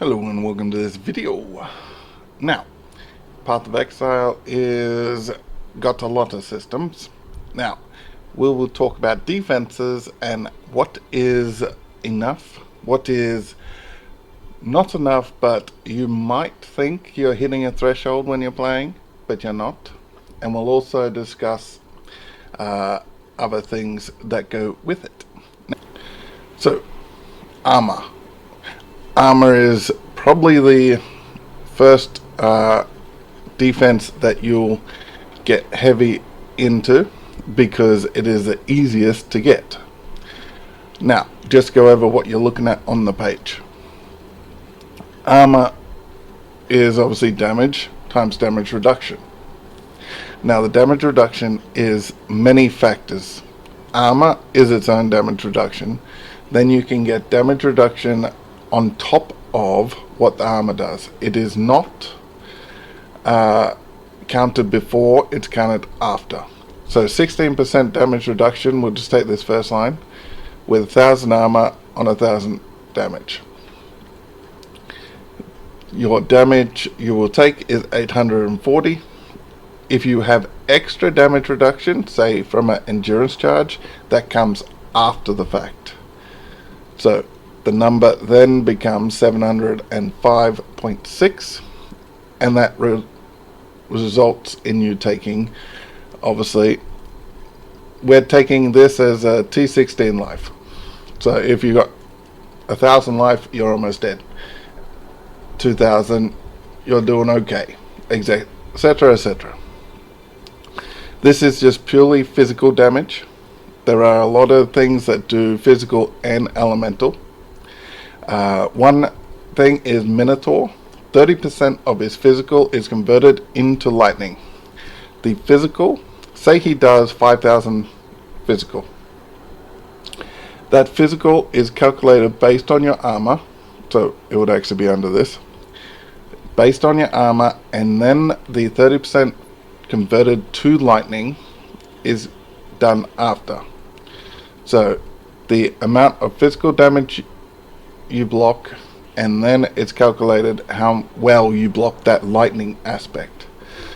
Hello and welcome to this video. Now, Path of Exile is got a lot of systems. Now, we will talk about defenses and what is enough, what is not enough, but you might think you're hitting a threshold when you're playing, but you're not. And we'll also discuss other things that go with it. So, armor. Armor is probably the first defense that you'll get heavy into because it is the easiest to get. Now, just go over what you're looking at on the page. Armor is obviously damage times damage reduction. Now, the damage reduction is many factors. Armor is its own damage reduction. Then you can get damage reduction on top of what the armor does. It is not counted before, it's counted after. So 16% damage reduction, we'll just take this first line, with 1000 armor on 1000 damage. Your damage you will take is 840. If you have extra damage reduction, say from an endurance charge, that comes after the fact. So the number then becomes 705.6, and that results in you taking, obviously, we're taking this as a T16 life. So if you got 1000 life, you're almost dead. 2000, you're doing okay, etc., etc. This is just purely physical damage. There are a lot of things that do physical and elemental. One thing is Minotaur. 30% of his physical is converted into lightning. The physical, say he does 5000 physical. That physical is calculated based on your armor, so it would actually be under this. Based on your armor, and then the 30% converted to lightning is done after. So the amount of physical damage you block, and then it's calculated how well you block that lightning aspect.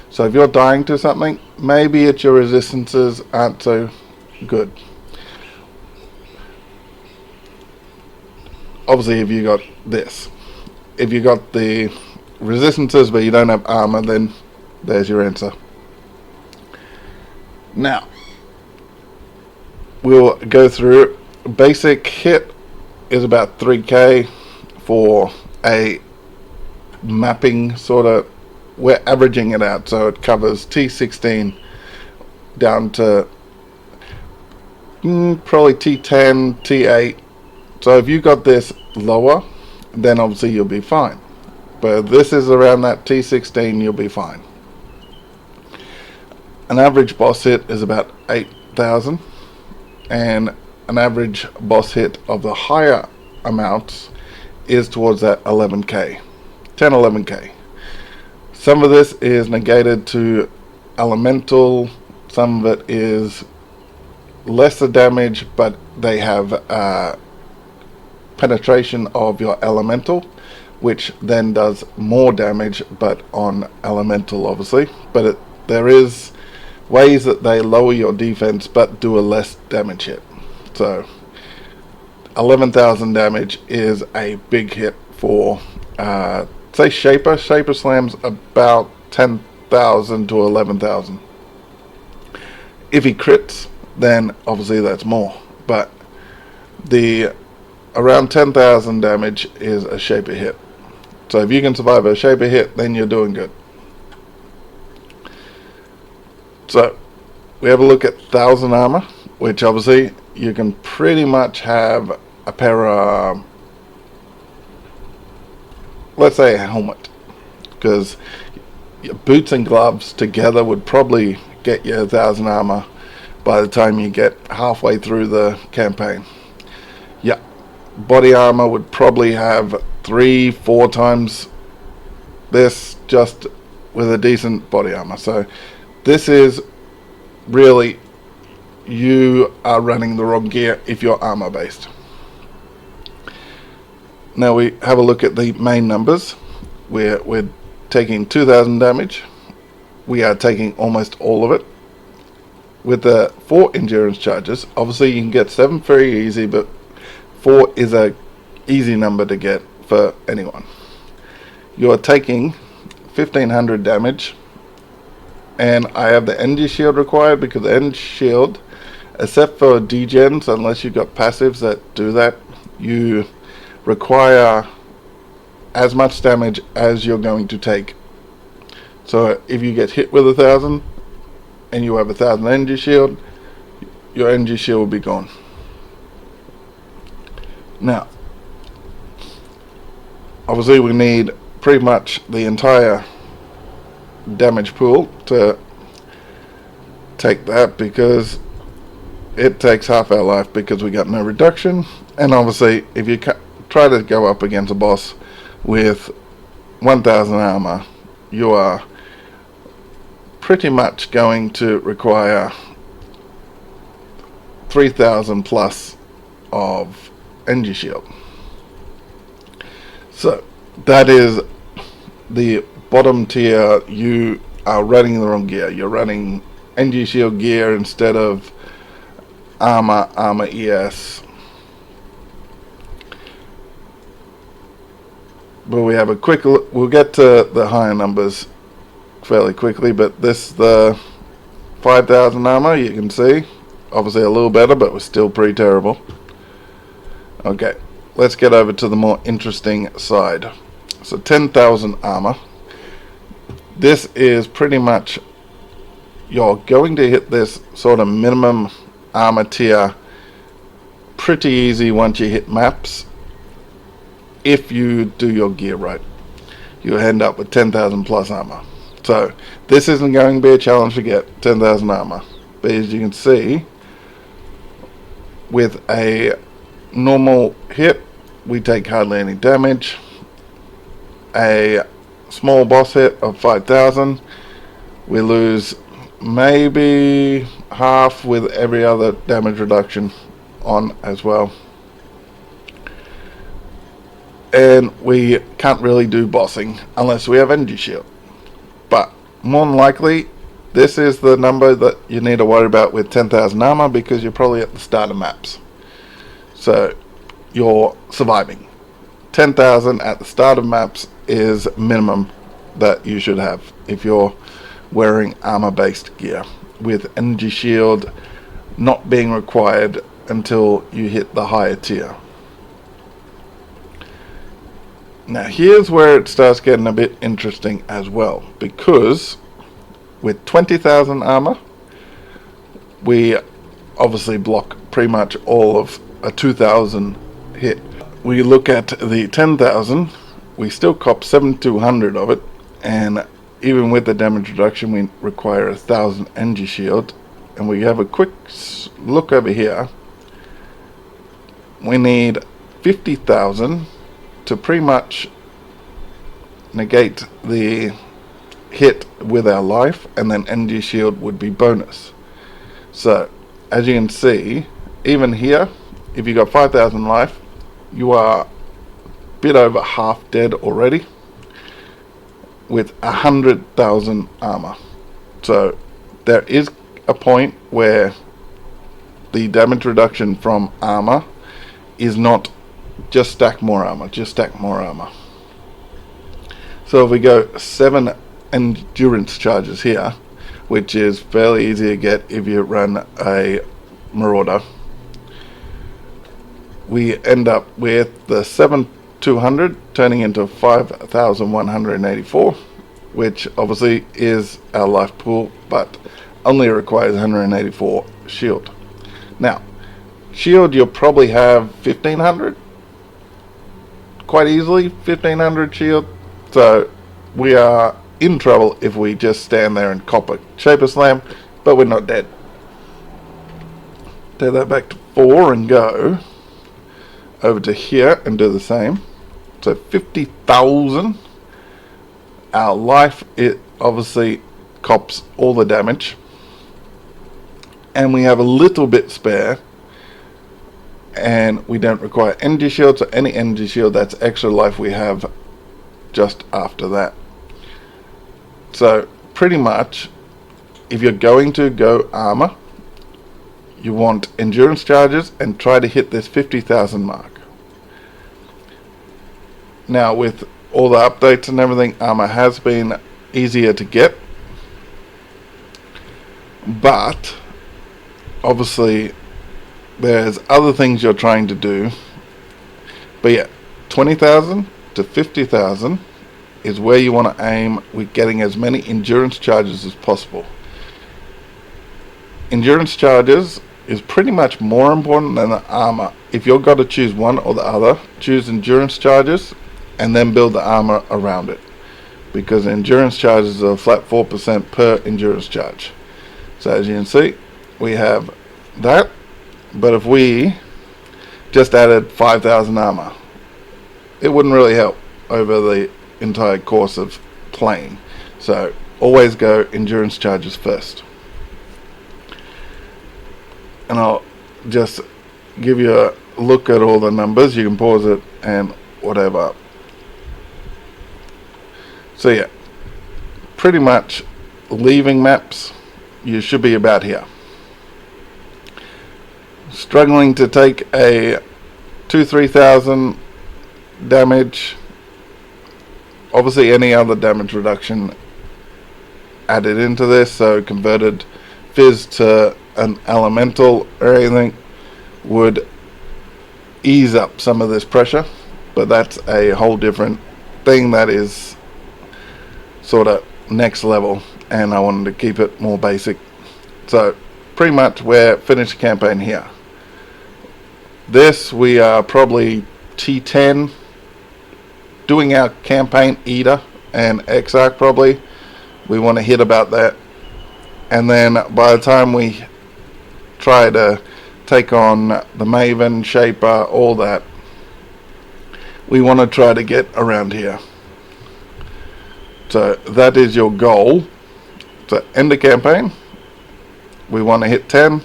So if you're dying to something, maybe it's your resistances aren't so good. Obviously, if you got this, if you got the resistances but you don't have armor, then there's your answer. Now we'll go through. Basic hit is about 3k for a mapping sort of, we're averaging it out, so it covers T16 down to probably T10, T8. So if you got this lower, then obviously you'll be fine, but if this is around that T16, you'll be fine. An average boss hit is about 8000, and an average boss hit of the higher amounts is towards that 11k, 10-11k. Some of this is negated to elemental, some of it is lesser damage, but they have penetration of your elemental, which then does more damage, but on elemental obviously. But there is ways that they lower your defense but do a less damage hit. So 11,000 damage is a big hit for say Shaper. Shaper slams about 10,000 to 11,000. If he crits, then obviously that's more, but the around 10,000 damage is a Shaper hit. So if you can survive a Shaper hit, then you're doing good. So we have a look at 1000 armor, which obviously you can pretty much have a pair of, let's say a helmet, because your boots and gloves together would probably get you 1000 armor by the time you get halfway through the campaign. Yeah, body armor would probably have 3-4 times this, just with a decent body armor. So this is really, you are running the wrong gear if you're armor based. Now we have a look at the main numbers. We're taking 2,000 damage. We are taking almost all of it. With the 4 endurance charges, obviously you can get 7 very easy, but 4 is a easy number to get for anyone. You're taking 1,500 damage, and I have the energy shield required because the energy shield, except for degens, unless you've got passives that do that, you require as much damage as you're going to take. So if you get hit with 1,000 and you have 1,000 energy shield, your energy shield will be gone. Now, obviously we need pretty much the entire damage pool to take that, because it takes half our life because we got no reduction. And obviously if you try to go up against a boss with 1,000 armor, you are pretty much going to require 3,000 plus of energy shield. So that is the bottom tier. You are running the wrong gear. You're running energy shield gear instead of armor ES. But we have a quick look. We'll get to the higher numbers fairly quickly, but this, the 5,000 armor, you can see obviously a little better, but we're still pretty terrible. Okay, let's get over to the more interesting side. So 10,000 armor. This is pretty much, you're going to hit this sort of minimum armor tier pretty easy once you hit maps. If you do your gear right, you end up with 10,000 plus armor. So this isn't going to be a challenge to get 10,000 armor, but as you can see, with a normal hit we take hardly any damage. A small boss hit of 5,000, we lose maybe half with every other damage reduction on as well. And we can't really do bossing unless we have energy shield. But more than likely, this is the number that you need to worry about with 10,000 armor, because you're probably at the start of maps. So you're surviving. 10,000 at the start of maps is minimum that you should have if you're wearing armor based gear, with energy shield not being required until you hit the higher tier. Now here's where it starts getting a bit interesting as well, because with 20,000 armor we obviously block pretty much all of a 2,000 hit. We look at the 10,000, we still cop 7,200 of it, and even with the damage reduction we require 1,000 energy shield. And we have a quick look over here, we need 50,000 to pretty much negate the hit with our life, and then energy shield would be bonus. So as you can see, even here, if you got 5,000 life, you are a bit over half dead already with 100,000 armor. So there is a point where the damage reduction from armor is not just stack more armor, just stack more armor. So if we go 7 endurance charges here, which is fairly easy to get if you run a marauder, we end up with the 7,200 turning into 5,184, which obviously is our life pool, but only requires 184 shield. Now shield, you'll probably have 1,500 quite easily, 1,500 shield. So we are in trouble if we just stand there and cop a Shaper Slam, but we're not dead. Take that back to 4 and go over to here and do the same. So 50,000. Our life, it obviously cops all the damage, and we have a little bit spare and we don't require energy shield, so any energy shield, that's extra life we have just after that. So pretty much, if you're going to go armor, you want endurance charges and try to hit this 50,000 mark. Now with all the updates and everything, armor has been easier to get, but obviously there's other things you're trying to do. But yeah, 20,000 to 50,000 is where you want to aim with getting as many endurance charges as possible. Endurance charges is pretty much more important than the armor. If you've got to choose one or the other, choose endurance charges and then build the armor around it, because endurance charges are a flat 4% per endurance charge. So as you can see, we have that, but if we just added 5,000 armor, it wouldn't really help over the entire course of playing. So always go endurance charges first. And I'll just give you a look at all the numbers. You can pause it and whatever. So yeah, pretty much leaving maps, you should be about here. Struggling to take a 2,000-3,000 damage, obviously any other damage reduction added into this, so converted Fizz to an elemental or anything would ease up some of this pressure, but that's a whole different thing that is sort of next level, and I wanted to keep it more basic. So pretty much we're finished campaign here. This we are probably T10 doing our campaign Eater and Exarch. Probably we want to hit about that, and then by the time we try to take on the Maven, Shaper, all that, we want to try to get around here. So that is your goal. So end the campaign, we want to hit 10.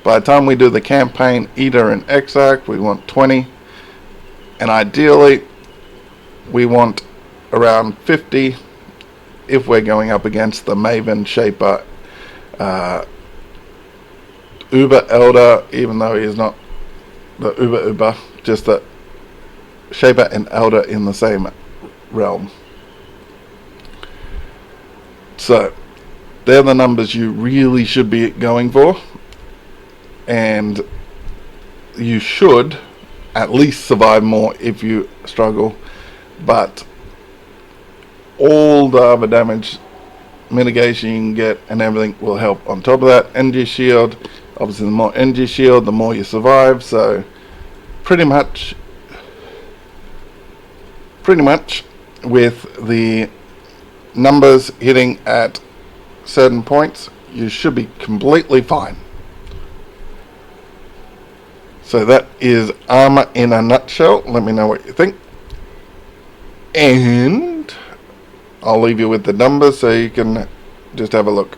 By the time we do the campaign Eater and Exarch, we want 20, and ideally we want around 50 if we're going up against the Maven, Shaper, Uber Elder, even though he is not the Uber, just the Shaper and Elder in the same realm. So they're the numbers you really should be going for, and you should at least survive more if you struggle, but all the other damage mitigation you can get and everything will help on top of that. Energy shield, obviously the more energy shield, the more you survive. So pretty much with the numbers hitting at certain points, you should be completely fine. So that is Armour in a nutshell. Let me know what you think, and I'll leave you with the numbers so you can just have a look.